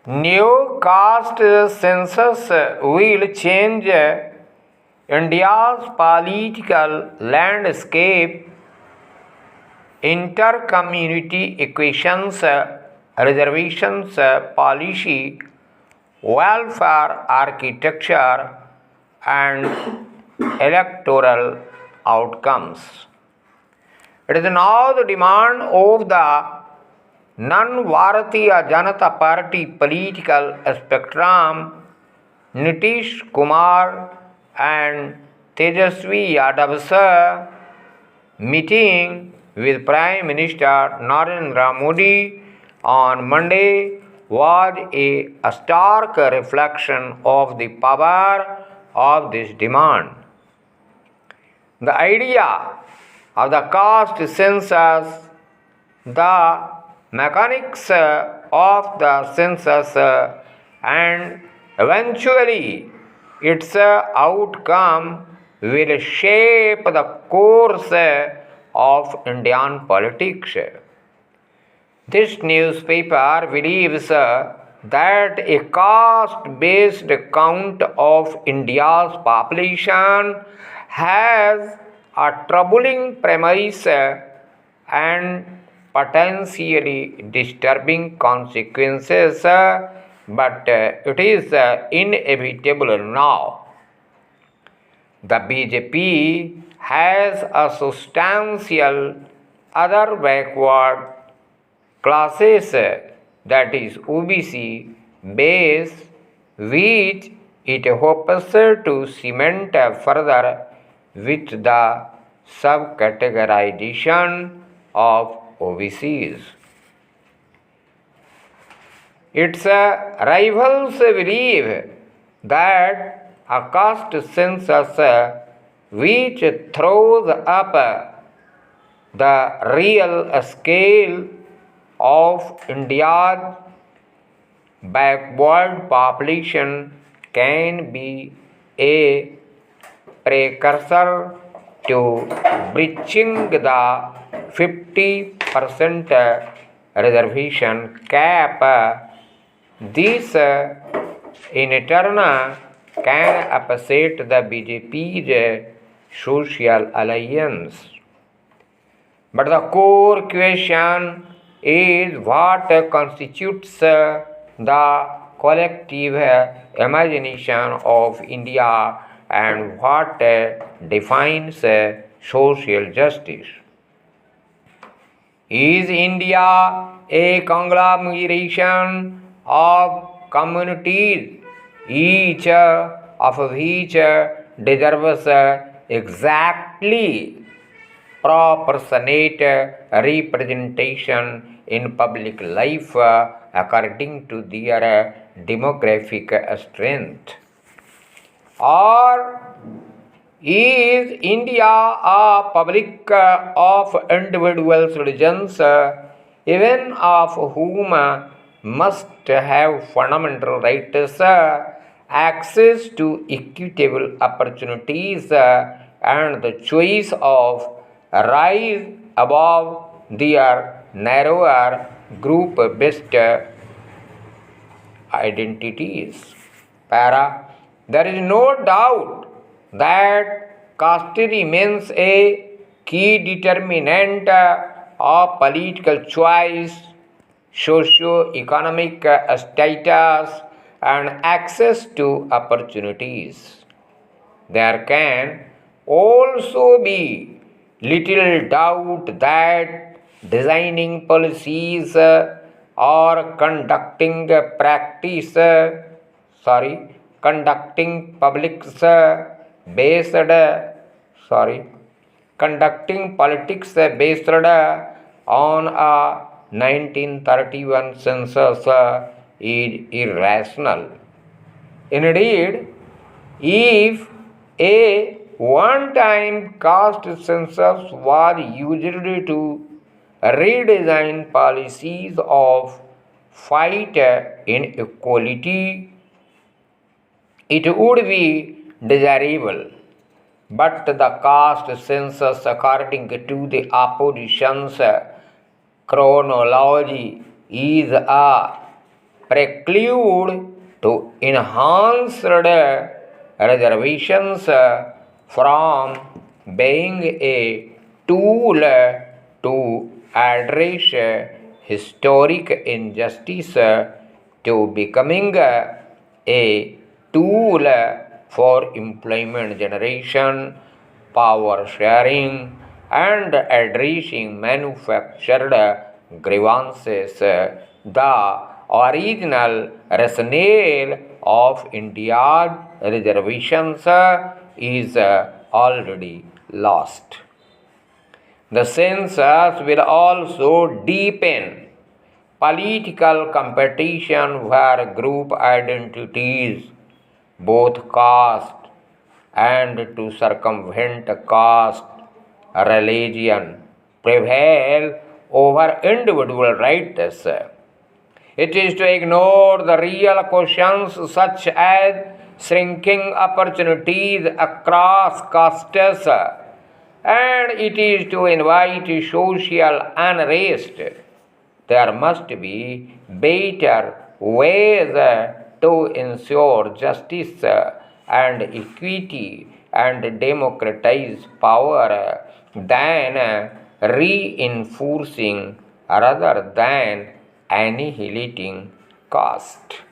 New caste census will change India's political landscape, inter-community equations, reservations policy, welfare architecture, and electoral outcomes. It is now the demand of the non-Bharatiya Janata Party political spectrum, Nitish Kumar and Tejasvi Yadav's meeting with Prime Minister Narendra Modi on Monday was a stark reflection of the power of this demand. The idea of the caste census, the mechanics of the census, and eventually its outcome will shape the course of Indian politics. This newspaper believes that a caste-based count of India's population has a troubling premise and potentially disturbing consequences, but it is inevitable now. The BJP has a substantial other backward classes, that is OBC base, which it hopes to cement further with the subcategorization of OBCs. Its rivals believe that a caste census which throws up the real scale of India's backward population can be a precursor to breaching the 50% reservation cap. This in turn can upset the BJP's social alliance. But the core question is what constitutes the collective imagination of India and what defines social justice. Is India a conglomeration of communities, each of which deserves exactly proportionate representation in public life according to their demographic strength? Or is India a public of individual citizens, even of whom must have fundamental rights, access to equitable opportunities, and the choice of rise above their narrower group-based identities? There is no doubt that caste remains a key determinant of political choice, socio-economic status, and access to opportunities. There can also be little doubt that designing policies or conducting politics based on a 1931 census is irrational. Indeed, if a one-time caste census was used to redesign policies of fight inequality, it would be desirable. But the caste census, according to the opposition's chronology, is a preclude to enhanced reservations from being a tool to address historic injustice to becoming a tool for employment generation, power sharing, and addressing manufactured grievances. The original rationale of India's reservations is already lost. The census will also deepen political competition where group identities, both caste and to circumvent caste, religion, prevail over individual rights. It is to ignore the real questions such as shrinking opportunities across castes, and it is to invite social unrest. There must be better ways to ensure justice and equity and democratize power than reinforcing rather than annihilating caste.